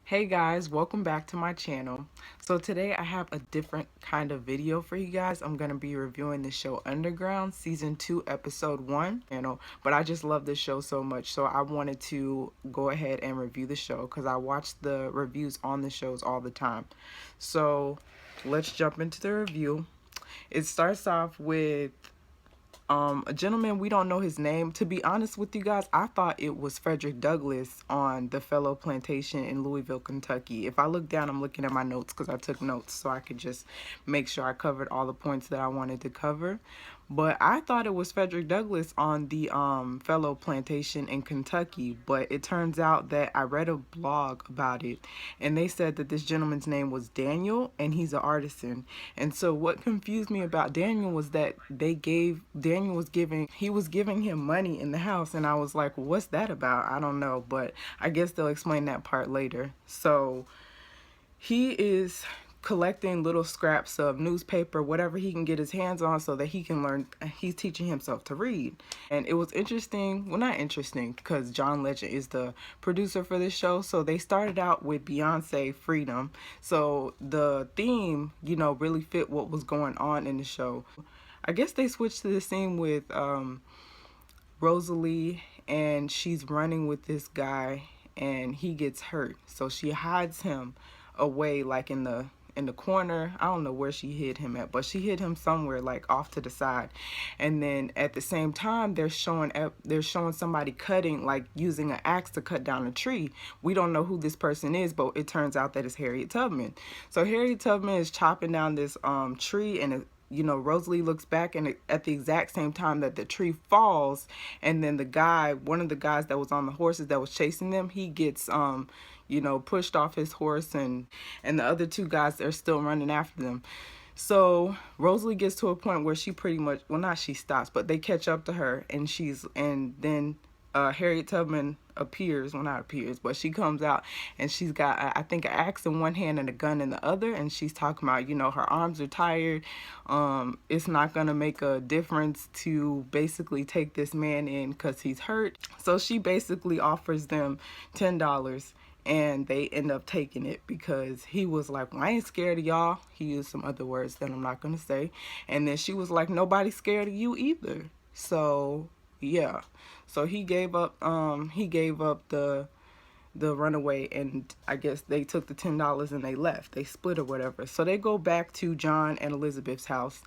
Hey guys, welcome back to my channel. So today I have a different kind of video for you guys. I'm going to be reviewing the show Underground season 2 episode 1, but I just love this show so much, so I wanted to go ahead and review the show cuz I watch the reviews on the shows all the time. So, let's jump into the review. It starts off with a gentleman, we don't know his name. To be honest with you guys, I thought it was Frederick Douglass on the Fellow Plantation in Louisville, Kentucky. If I look down, I'm looking at my notes because I took notes so I could just make sure I covered all the points that I wanted to cover. But I thought it was Frederick Douglass on the Fellow Plantation in Kentucky. But it turns out that I read a blog about it, and they said that this gentleman's name was Daniel, and he's an artisan. And so what confused me about Daniel was that he was giving him money in the house, and I was like, what's that about? I don't know, but I guess they'll explain that part later. So he is collecting little scraps of newspaper, whatever he can get his hands on, so that he can learn. He's teaching himself to read. And it was interesting, well, not interesting, because John Legend is the producer for this show. So they started out with Beyonce Freedom, so the theme, really fit what was going on in the show. I guess they switched to the scene with Rosalie, and she's running with this guy, and he gets hurt, so she hides him away, like in the corner. I don't know where she hid him at, but she hid him somewhere like off to the side. And then at the same time, they're showing somebody cutting, like using an axe to cut down a tree. We don't know who this person is, but it turns out that it's Harriet Tubman. So Harriet Tubman is chopping down this tree, and Rosalie looks back, and at the exact same time that the tree falls, and then one of the guys that was on the horses that was chasing them, he gets pushed off his horse, and the other two guys, they're still running after them. So Rosalie gets to a point where she pretty much, well, not she stops, but they catch up to her, and then Harriet Tubman appears, well, not appears, but she comes out, and she's got, I think, an axe in one hand and a gun in the other, and she's talking about, her arms are tired. It's not gonna make a difference to basically take this man in because he's hurt. So she basically offers them $10, and they end up taking it because he was like, well, I ain't scared of y'all. He used some other words that I'm not gonna say. And then she was like, nobody's scared of you either. So yeah, so he gave up the runaway, and I guess they took the $10 and they left. They split or whatever. So they go back to John and Elizabeth's house,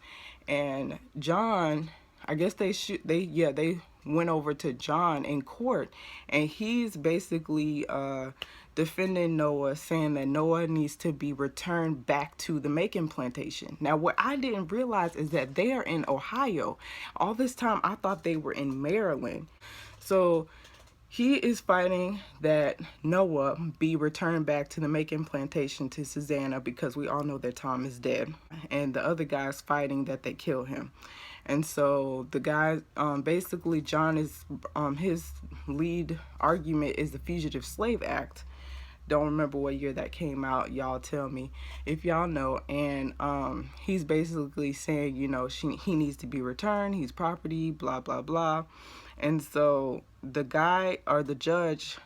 and John, I guess they went over to John in court, and he's basically defending Noah, saying that Noah needs to be returned back to the Macon plantation. Now, what I didn't realize is that they are in Ohio. All this time, I thought they were in Maryland. So he is fighting that Noah be returned back to the Macon plantation to Susanna, because we all know that Tom is dead. And the other guy's fighting that they kill him. And so the guy, basically John is, his lead argument is the Fugitive Slave Act. Don't remember what year that came out. Y'all tell me if y'all know. And he's basically saying, he needs to be returned. He's property, blah, blah, blah. And so the guy, or the judge,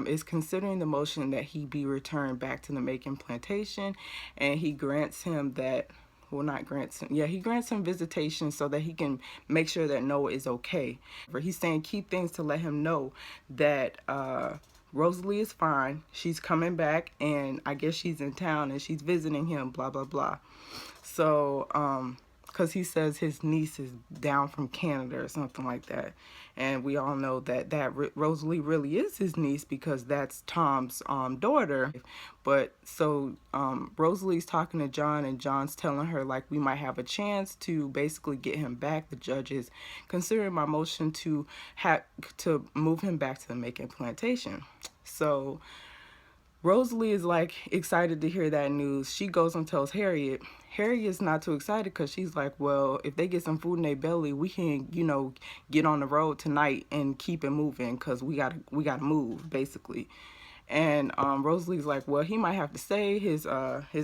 is considering the motion that he be returned back to the Macon plantation, and he grants him that, well, not grants him, yeah, he grants him visitation so that he can make sure that Noah is okay. He's saying key things to let him know that Rosalie is fine, she's coming back, and I guess she's in town and she's visiting him, blah, blah, blah. So, because he says his niece is down from Canada or something like that. And we all know that Rosalie really is his niece, because that's Tom's daughter. But so Rosalie's talking to John, and John's telling her, like, we might have a chance to basically get him back. The judge is considering my motion to move him back to the Macon plantation. So Rosalie is like excited to hear that news. She goes and tells Harriet. Harriet's not too excited, because she's like, well, if they get some food in their belly, we can, get on the road tonight and keep it moving, because we gotta move, basically. And Rosalie's like, well, he might have to stay. His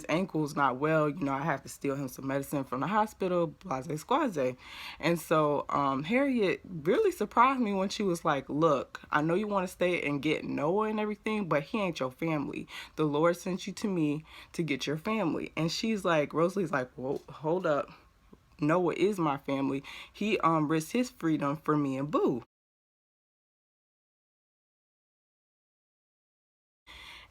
ankle's not well. You know, I have to steal him some medicine from the hospital. Blase squaze. And so Harriet really surprised me when she was like, look, I know you want to stay and get Noah and everything, but he ain't your family. The Lord sent you to me to get your family. And she's like, Rosalie's like, well, hold up. Noah is my family. He risked his freedom for me and Boo.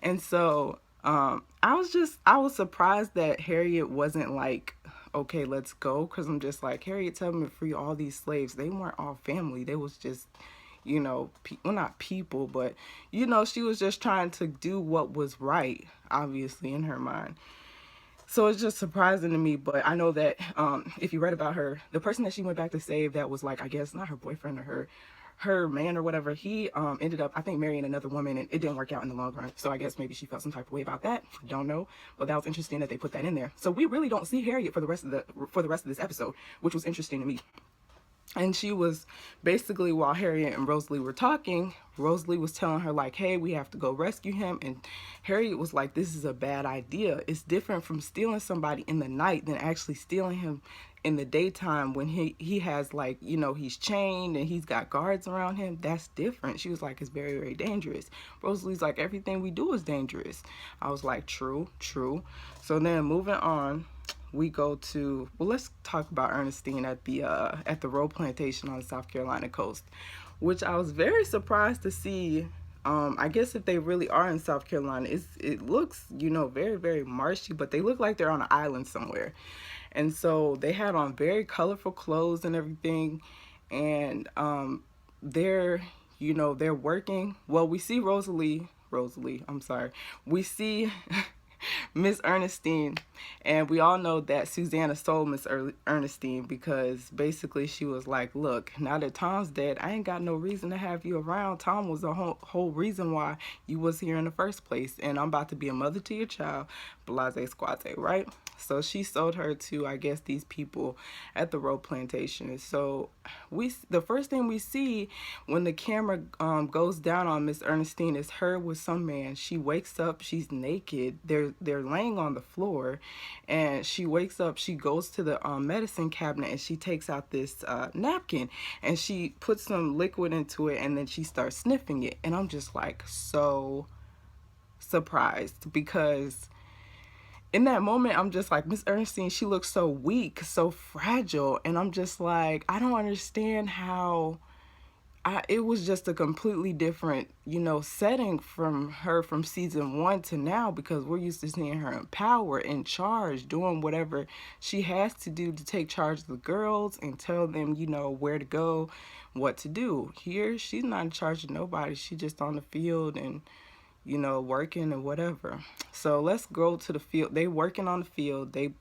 And so I was surprised that Harriet wasn't like, okay, let's go. Because I'm just like, Harriet, tell them to free all these slaves. They weren't all family. They was just, you know, well, not people, but, you know, she was just trying to do what was right, obviously, in her mind. So it's just surprising to me, but I know that if you read about her, the person that she went back to save, that was like, I guess not her boyfriend or her man or whatever, he ended up, I think, marrying another woman, and it didn't work out in the long run. So I guess maybe she felt some type of way about that. Don't know, but that was interesting that they put that in there. So we really don't see Harriet for the rest of this episode, which was interesting to me. And she was basically, while Harriet and Rosalie were talking, Rosalie was telling her like, hey, we have to go rescue him. And Harriet was like, this is a bad idea. It's different from stealing somebody in the night than actually stealing him in the daytime when he has, like, you know, he's chained and he's got guards around him. That's different. She was like, it's very, very dangerous. Rosalie's like, everything we do is dangerous. I was like, true, true. So then moving on, we go to, well, let's talk about Ernestine at the Roe plantation on the South Carolina coast, which I was very surprised to see. I guess if they really are in South Carolina, it looks, you know, very, very marshy, but they look like they're on an island somewhere. And so they had on very colorful clothes and everything, and they're, you know, they're working. Well, we see Rosalie, I'm sorry. We see Miss Ernestine, and we all know that Susanna sold Miss Ernestine because basically she was like, look, now that Tom's dead, I ain't got no reason to have you around. Tom was the whole reason why you was here in the first place, and I'm about to be a mother to your child, blase squate, right? So she sold her to, I guess, these people at the Roe plantation. So the first thing we see when the camera goes down on Miss Ernestine is her with some man. She wakes up, she's naked. They're laying on the floor, and she wakes up. She goes to the medicine cabinet and she takes out this napkin and she puts some liquid into it, and then she starts sniffing it. And I'm just like so surprised because in that moment, I'm just like, Miss Ernestine, she looks so weak, so fragile. And I'm just like, I don't understand how it was just a completely different, you know, setting from her from season 1 to now, because we're used to seeing her in power, in charge, doing whatever she has to do to take charge of the girls and tell them, you know, where to go, what to do. Here, she's not in charge of nobody. She's just on the field and, you know, working and whatever. So let's go to the field. They working on the field. They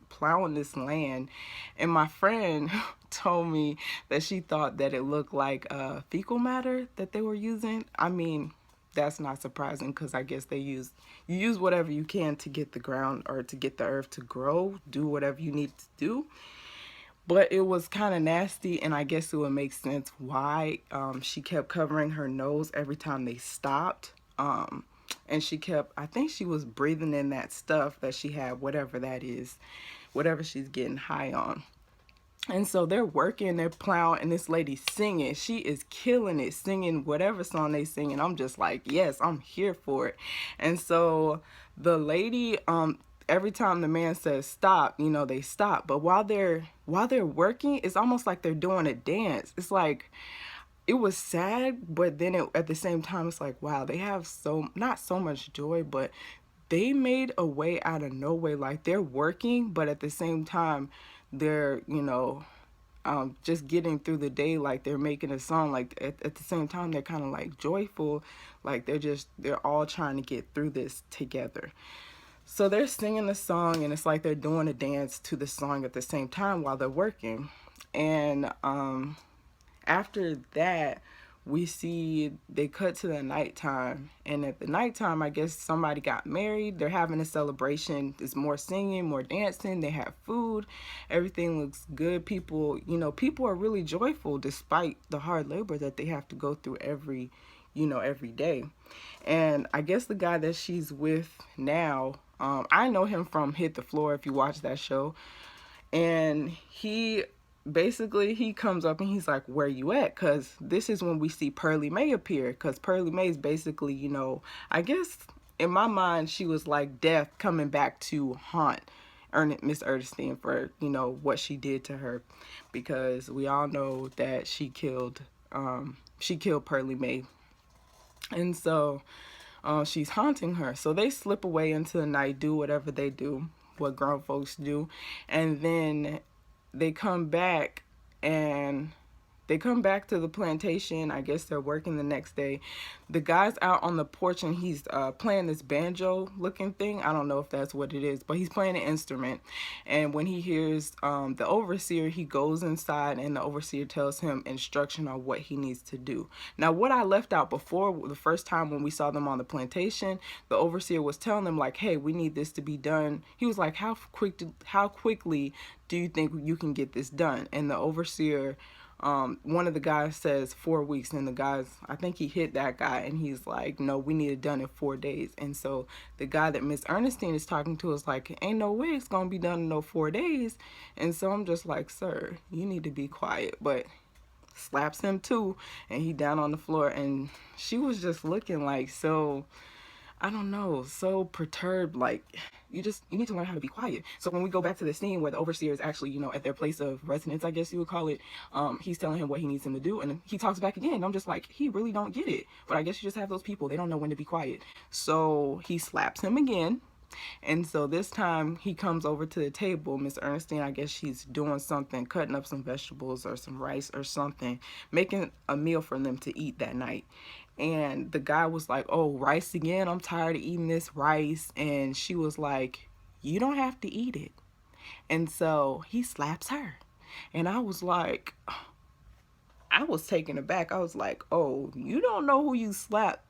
plowing this land, and my friend told me that she thought that it looked like fecal matter that they were using. I mean, that's not surprising because I guess you use whatever you can to get the ground or to get the earth to grow, do whatever you need to do. But it was kind of nasty, and I guess it would make sense why she kept covering her nose every time they stopped. And she kept, I think she was breathing in that stuff that she had, whatever that is, whatever she's getting high on. And so they're working, they're plowing, and this lady's singing. She is killing it, singing whatever song they sing. And I'm just like, yes, I'm here for it. And so the lady, every time the man says stop, you know, they stop. But while they're working, it's almost like they're doing a dance. It's like, it was sad, but then at the same time, it's like, wow, they have not so much joy, but they made a way out of no way. Like, they're working, but at the same time, they're, you know, just getting through the day. Like, they're making a song. Like, at the same time, they're kind of like joyful. Like, they're all trying to get through this together. So they're singing the song, and it's like they're doing a dance to the song at the same time while they're working. And after that, we see they cut to the nighttime, and at the nighttime, I guess somebody got married. They're having a celebration. There's more singing, more dancing. They have food. Everything looks good. People, you know, people are really joyful despite the hard labor that they have to go through every, every day. And I guess the guy that she's with now, I know him from Hit the Floor, if you watch that show. And he comes up and he's like, where you at? Because this is when we see Pearly May appear. Because Pearly May is basically, I guess in my mind, she was like death coming back to haunt Miss Ernestine for, what she did to her. Because we all know that she killed Pearly May. And so she's haunting her. So they slip away into the night, do whatever they do, what grown folks do. And then they come back and they come back to the plantation. I guess they're working the next day. The guy's out on the porch and he's playing this banjo looking thing. I don't know if that's what it is, but he's playing an instrument. And when he hears the overseer, he goes inside and the overseer tells him instruction on what he needs to do. Now, what I left out before, the first time when we saw them on the plantation, the overseer was telling them like, hey, we need this to be done. He was like, how quickly do you think you can get this done? And the overseer, one of the guys says 4 weeks, and the guys, I think he hit that guy, and he's like, no, we need it done in 4 days. And so the guy that Miss Ernestine is talking to is like, ain't no way it's gonna be done in no 4 days. And so I'm just like, sir, you need to be quiet. But slaps him too, and he down on the floor, and she was just looking like so, I don't know, so perturbed. Like, you need to learn how to be quiet. So when we go back to the scene where the overseer is actually, at their place of residence, I guess you would call it, he's telling him what he needs him to do, and he talks back again. And I'm just like, he really don't get it. But I guess you just have those people, they don't know when to be quiet. So he slaps him again. And so this time he comes over to the table. Miss Ernestine, I guess she's doing something, cutting up some vegetables or some rice or something, making a meal for them to eat that night. And the guy was like, oh, rice again? I'm tired of eating this rice. And she was like, you don't have to eat it. And so he slaps her. And I was like, I was taken aback. I was like, oh, you don't know who you slapped.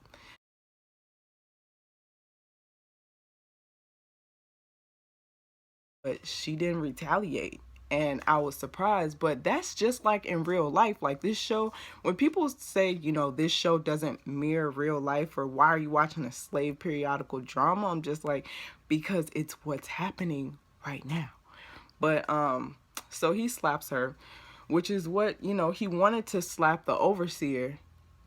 But she didn't retaliate. And I was surprised, but that's just like in real life. Like this show, when people say, this show doesn't mirror real life, or why are you watching a slave periodical drama? I'm just like, because it's what's happening right now. But so he slaps her, which is what, he wanted to slap the overseer.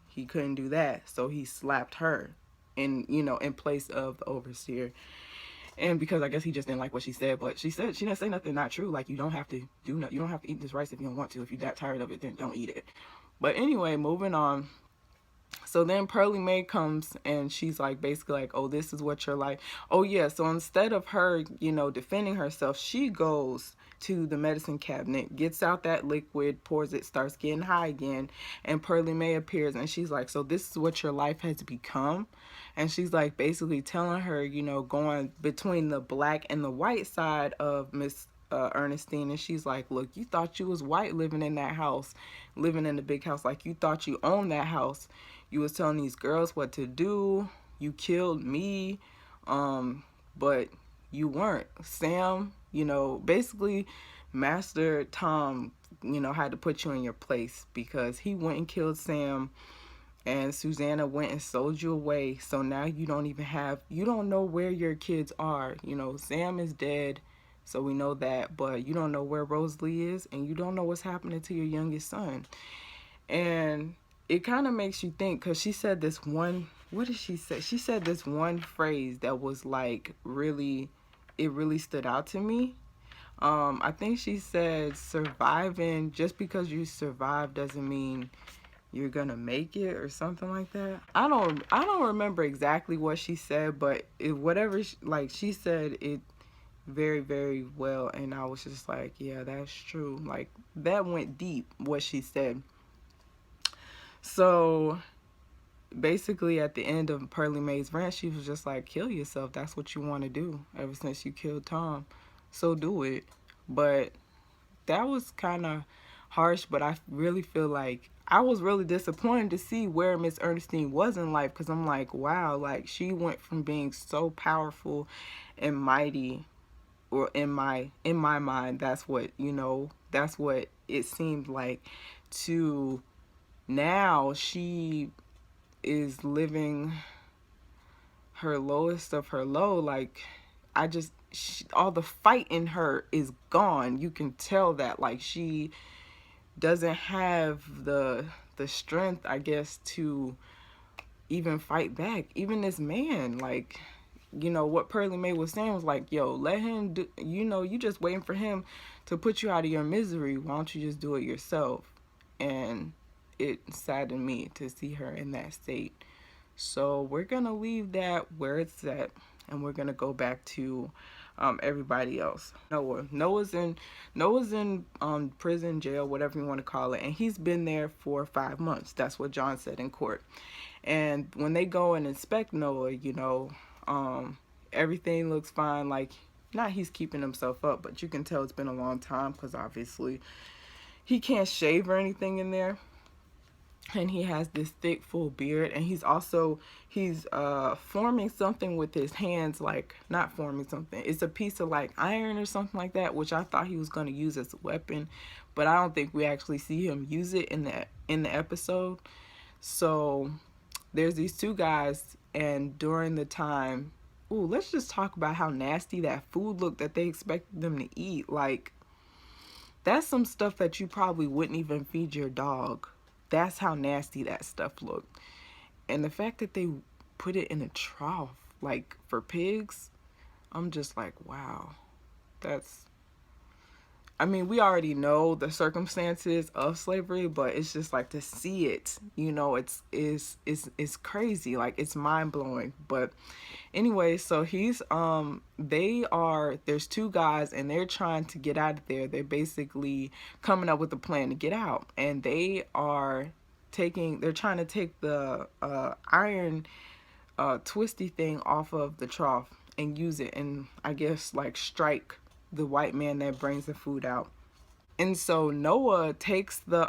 He couldn't do that. So he slapped her in place of the overseer. And because I guess he just didn't like what she said, but she didn't say nothing not true. Like, you don't have to you don't have to eat this rice if you don't want to. If you're that tired of it, then don't eat it. But anyway, moving on. So then Pearly May comes and she's like, basically like, oh, this is what you're like. Oh yeah. So instead of her, defending herself, she goes to the medicine cabinet, gets out that liquid, pours it, starts getting high again. And Pearly May appears and she's like, so this is what your life has become. And she's like basically telling her, going between the black and the white side of Miss Ernestine. And she's like, look, you thought you was white living in that house, living in the big house. Like, you thought you owned that house. You was telling these girls what to do. You killed me. But you weren't. Sam, basically Master Tom, had to put you in your place because he went and killed Sam. And Susanna went and sold you away. So now you don't know where your kids are. Sam is dead, so we know that. But you don't know where Rosalie is, and you don't know what's happening to your youngest son. And it kind of makes you think, because she said this one, what did she say? She said this one phrase that was like it really stood out to me. I think she said, surviving, just because you survive doesn't mean you're gonna make it, or something like that. I don't remember exactly what she said, but whatever she said it very, very well. And I was just like, yeah, that's true. Like, that went deep, what she said. So basically at the end of Pearly May's rant, she was just like, kill yourself. That's what you want to do ever since you killed Tom, so do it. But that was kind of harsh. But I really feel like I was really disappointed to see where Miss Ernestine was in life, because I'm like, wow, like she went from being so powerful and mighty, or in my mind, that's what it seemed like, to now she is living her lowest of her low. Like, all the fight in her is gone. You can tell that, like, she doesn't have the strength, I guess, to even fight back. Even this man, like, what Pearly May was saying was like, yo, let him do, you just waiting for him to put you out of your misery. Why don't you just do it yourself? And it saddened me to see her in that state. So we're gonna leave that where it's at, and we're gonna go back to everybody else. Noah's in prison, jail, whatever you want to call it, and he's been there for 5 months. That's what John said in court. And when they go and inspect Noah, everything looks fine. Like, not he's keeping himself up, but you can tell it's been a long time, because obviously he can't shave or anything in there. And he has this thick, full beard, and he's forming something with his hands. Like, not forming something, it's a piece of like iron or something like that, which I thought he was going to use as a weapon, but I don't think we actually see him use it in the episode. So there's these two guys, and during the time, let's just talk about how nasty that food looked that they expected them to eat. Like, that's some stuff that you probably wouldn't even feed your dog. That's how nasty that stuff looked. And the fact that they put it in a trough, like, for pigs, I'm just like, wow. We already know the circumstances of slavery, but it's just like, to see it, it's crazy. Like, it's mind blowing. But anyway, so there's two guys, and they're trying to get out of there. They're basically coming up with a plan to get out, and they're trying to take the iron twisty thing off of the trough and use it, and I guess, like, strike the white man that brings the food out. And so Noah takes the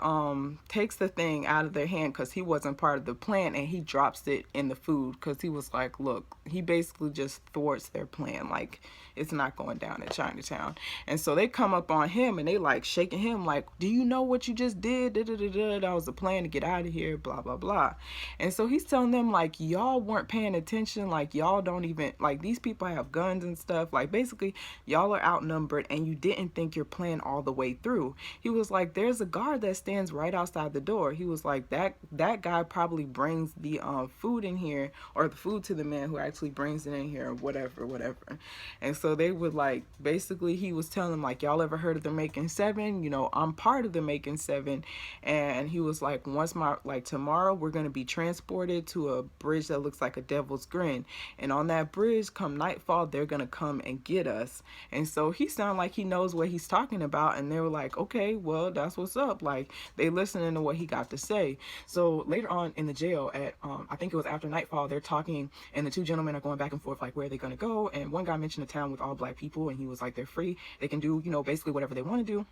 thing out of their hand, because he wasn't part of the plan, and he drops it in the food, because he was like, look, he basically just thwarts their plan. Like, it's not going down in Chinatown. And so they come up on him, and they like shaking him like, do you know what you just did? That was a plan to get out of here, blah blah blah. And so he's telling them, like, y'all weren't paying attention. Like, y'all don't even, like, these people have guns and stuff. Like, basically y'all are outnumbered, and you didn't think your plan all the way through. He was like, there's a guard that stands right outside the door. He was like, that guy probably brings the food in here, or the food to the man who actually brings it in here, or whatever. And so they would, like, basically he was telling them, like, y'all ever heard of the Making Seven? I'm part of the Making Seven. And he was like, tomorrow we're going to be transported to a bridge that looks like a devil's grin, and on that bridge, come nightfall, they're going to come and get us. And so he sounded like he knows what he's talking about, and they were like, okay, well, that's what's up. Like, they listening to what he got to say. So later on in the jail, at I think it was after nightfall, they're talking, and the two gentlemen are going back and forth, like, where are they going to go? And one guy mentioned a town with all black people, and he was like, they're free, they can do, basically whatever they want to do.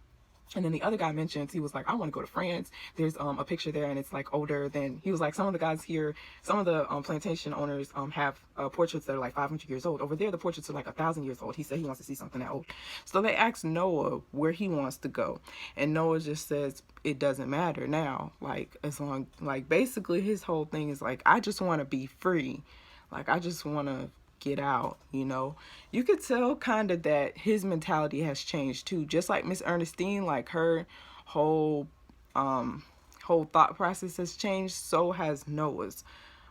And then the other guy mentions, he was like, I want to go to France. There's a picture there, and it's like older than, he was like, some of the guys here, some of the plantation owners have portraits that are like 500 years old. Over there, the portraits are like 1,000 years old. He said he wants to see something that old. So they asked Noah where he wants to go, and Noah just says, it doesn't matter now. Like, as long, like, basically his whole thing is like, I just want to be free. Like, I just want to get out. You could tell kind of that his mentality has changed too, just like Miss Ernestine. Like, her whole thought process has changed. So has Noah's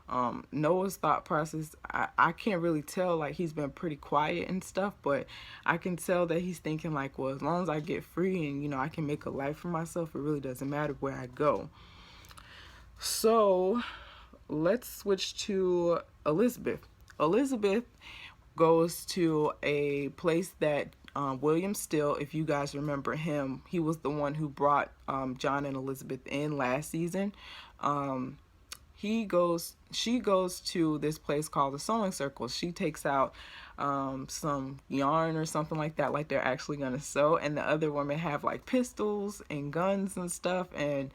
thought process. I can't really tell, like, he's been pretty quiet and stuff, but I can tell that he's thinking like, well, as long as I get free and I can make a life for myself, it really doesn't matter where I go. So let's switch to Elizabeth. Elizabeth goes to a place that William Still, if you guys remember him, he was the one who brought John and Elizabeth in last season. She goes to this place called the Sewing Circle. She takes out some yarn or something like that, like they're actually gonna sew, and the other women have like pistols and guns and stuff, and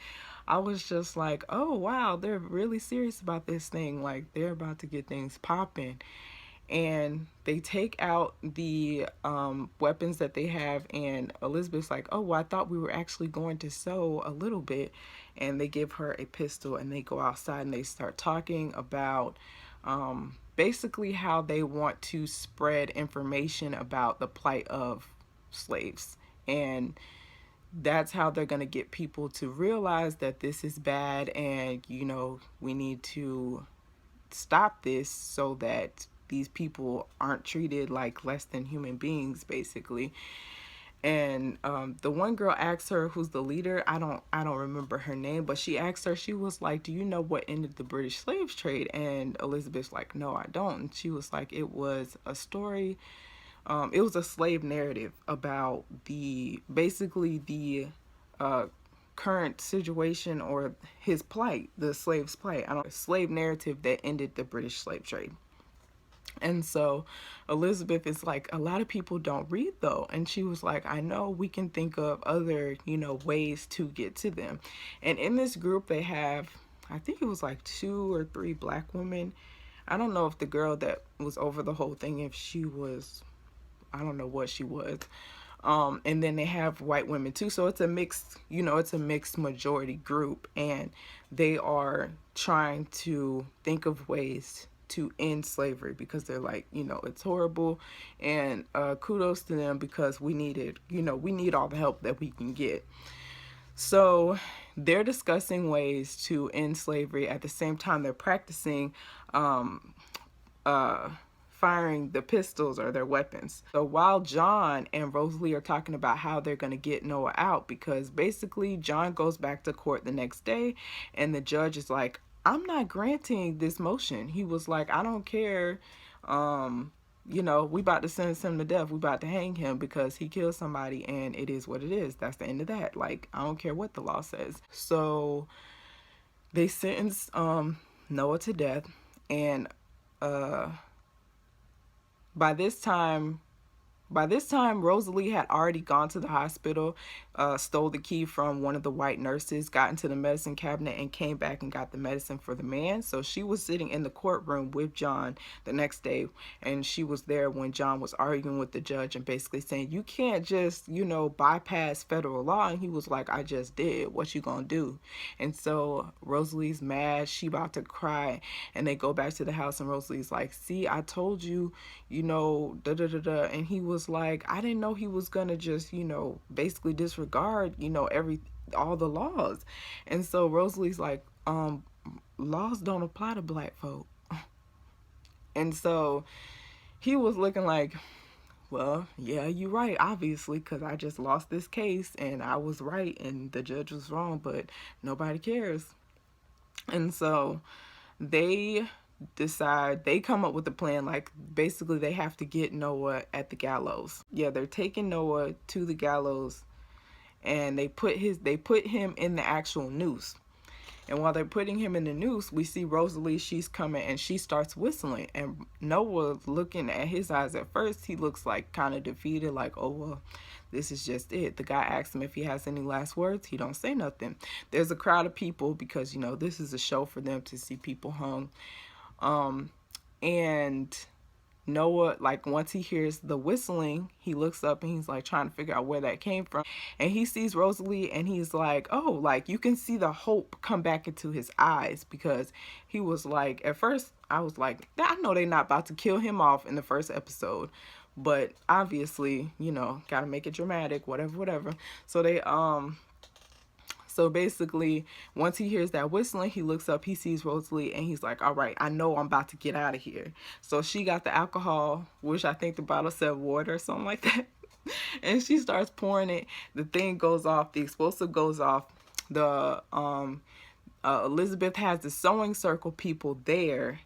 I was just like, oh wow, they're really serious about this thing. Like, they're about to get things popping. and they take out the weapons that they have, and Elizabeth's like, oh, well, I thought we were actually going to sew a little bit. And they give her a pistol, and they go outside and they start talking about basically how they want to spread information about the plight of slaves. And that's how they're going to get people to realize that this is bad, and we need to stop this so that these people aren't treated like less than human beings, basically. And the one girl asks her, who's the leader, I don't remember her name, but she asked her, she was like, do you know what ended the British slave trade? And Elizabeth's like, no, I don't. And she was like, it was a story, it was a slave narrative about basically the current situation, or his plight, the slave's plight. I don't slave narrative that ended the British slave trade. And so Elizabeth is like, a lot of people don't read though. And she was like, I know, we can think of other, ways to get to them. And in this group, they have, I think it was like 2 or 3 black women. I don't know if the girl that was over the whole thing, if she was, I don't know what she was. And then they have white women too. So it's a mixed, it's a mixed majority group. And they are trying to think of ways to end slavery, because they're like, it's horrible. And kudos to them, because we need it. We need all the help that we can get. So they're discussing ways to end slavery. At the same time, they're practicing firing the pistols, or their weapons. So while John and Rosalie are talking about how they're going to get Noah out, because basically John goes back to court the next day, and the judge is like, I'm not granting this motion. He was like, I don't care. We about to sentence him to death. We about to hang him because he killed somebody, and it is what it is. That's the end of that. Like, I don't care what the law says. So they sentenced Noah to death, and by this time, Rosalie had already gone to the hospital, stole the key from one of the white nurses, got into the medicine cabinet, and came back and got the medicine for the man. So she was sitting in the courtroom with John the next day, and she was there when John was arguing with the judge and basically saying, you can't just, bypass federal law. And he was like, I just did. What you gonna do? And so Rosalie's mad. She about to cry. And they go back to the house, and Rosalie's like, see, I told you, da da da da. And he was like, I didn't know he was gonna just, basically disregard, all the laws. And so Rosalie's like, laws don't apply to black folk. And so he was looking like, well, yeah, you're right, obviously, because I just lost this case, and I was right, and the judge was wrong, but nobody cares. And so they come up with a plan, like basically they have to get Noah at the gallows. Yeah, they're taking Noah to the gallows, and they put him in the actual noose. And while they're putting him in the noose, we see Rosalie, she's coming, and she starts whistling. And Noah, looking at his eyes at first, he looks like kind of defeated, like, oh, well, this is just it. The guy asks him if he has any last words. He don't say nothing. There's a crowd of people because, this is a show for them to see people hung. And Noah, like, once he hears the whistling, he looks up and he's like trying to figure out where that came from. And he sees Rosalie, and he's like, oh, like, you can see the hope come back into his eyes, because he was like, at first I was like, I know they're not about to kill him off in the first episode, but obviously, gotta make it dramatic, whatever. So basically, once he hears that whistling, he looks up, he sees Rosalie, and he's like, all right, I know I'm about to get out of here. So she got the alcohol, which I think the bottle said water or something like that. And she starts pouring it. The thing goes off. The explosive goes off. Elizabeth has the sewing circle people there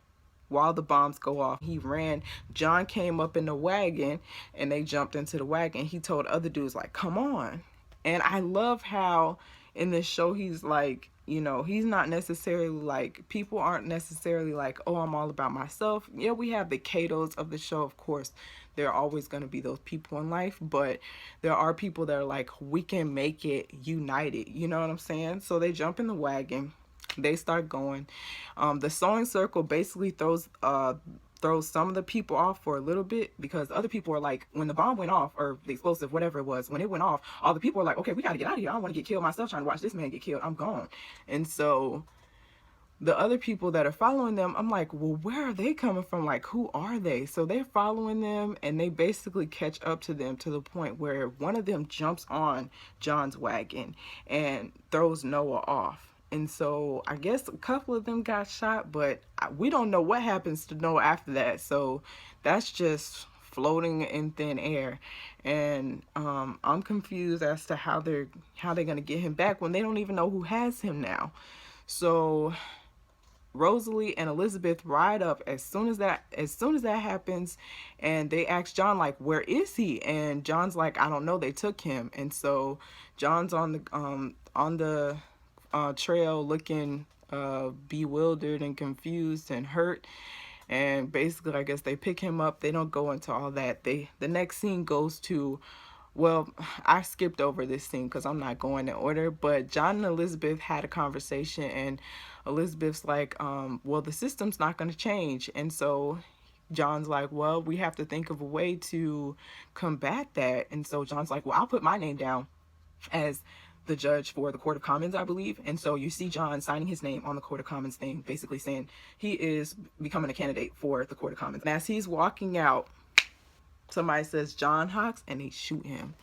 while the bombs go off. He ran. John came up in the wagon, and they jumped into the wagon. He told other dudes, like, come on. And I love how in this show he's like, he's not necessarily like, people aren't necessarily like, oh, I'm all about myself. Yeah, we have the Catos of the show, of course. There are always going to be those people in life, but there are people that are like, we can make it united. You know what I'm saying? So they jump in the wagon. They start going. The sewing circle basically throws throws some of the people off for a little bit, because other people are like, when the bomb went off, or the explosive, whatever it was, when it went off, all the people are like, okay, we got to get out of here. I don't want to get killed myself trying to watch this man get killed. I'm gone. And so the other people that are following them, I'm like, well, where are they coming from? Like, who are they? So they're following them, and they basically catch up to them to the point where one of them jumps on John's wagon and throws Noah off. And so I guess a couple of them got shot, but we don't know what happens to Noah after that. So that's just floating in thin air. And I'm confused as to how they're gonna get him back when they don't even know who has him now. So Rosalie and Elizabeth ride up as soon as that happens, and they ask John, like, where is he? And John's like, I don't know, they took him. And so John's on the trail looking bewildered and confused and hurt. And basically, I guess they pick him up. They don't go into all that. The next scene goes to, well, I skipped over this scene because I'm not going in order, but John and Elizabeth had a conversation, and Elizabeth's like, well, the system's not going to change. And so John's like, well, we have to think of a way to combat that. And so John's like, well, I'll put my name down as the judge for the Court of Commons, I believe. And so you see John signing his name on the Court of Commons thing, basically saying he is becoming a candidate for the Court of Commons. And as he's walking out, somebody says, John Hawks, and they shoot him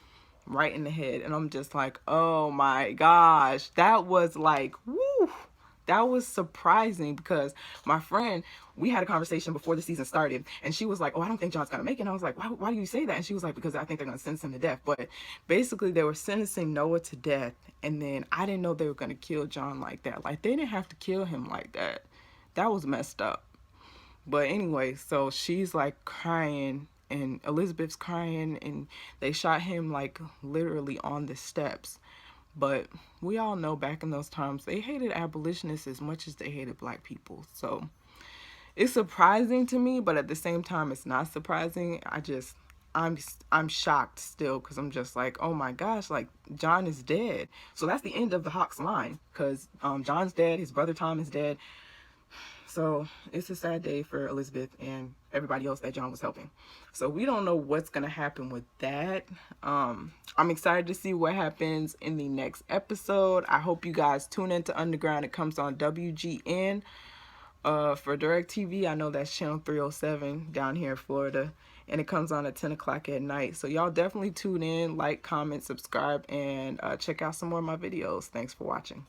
right in the head. And I'm just like, oh my gosh, that was like, woo. That was surprising, because my friend, we had a conversation before the season started, and she was like, oh, I don't think John's gonna make it. And I was like, why do you say that? And she was like, because I think they're gonna sentence him to death. But basically they were sentencing Noah to death, and then I didn't know they were gonna kill John like that. Like, they didn't have to kill him like that. That was messed up. But anyway, so she's like crying, and Elizabeth's crying, and they shot him like literally on the steps. But we all know back in those times, they hated abolitionists as much as they hated black people. So it's surprising to me, but at the same time, it's not surprising. I'm shocked still, because I'm just like, oh my gosh, like, John is dead. So that's the end of the Hawks line, because John's dead, his brother Tom is dead. So it's a sad day for Elizabeth and everybody else that John was helping. So we don't know what's going to happen with that. I'm excited to see what happens in the next episode. I hope you guys tune into Underground. It comes on WGN for DirecTV. I know that's channel 307 down here in Florida. And it comes on at 10 o'clock at night. So y'all definitely tune in, like, comment, subscribe, and check out some more of my videos. Thanks for watching.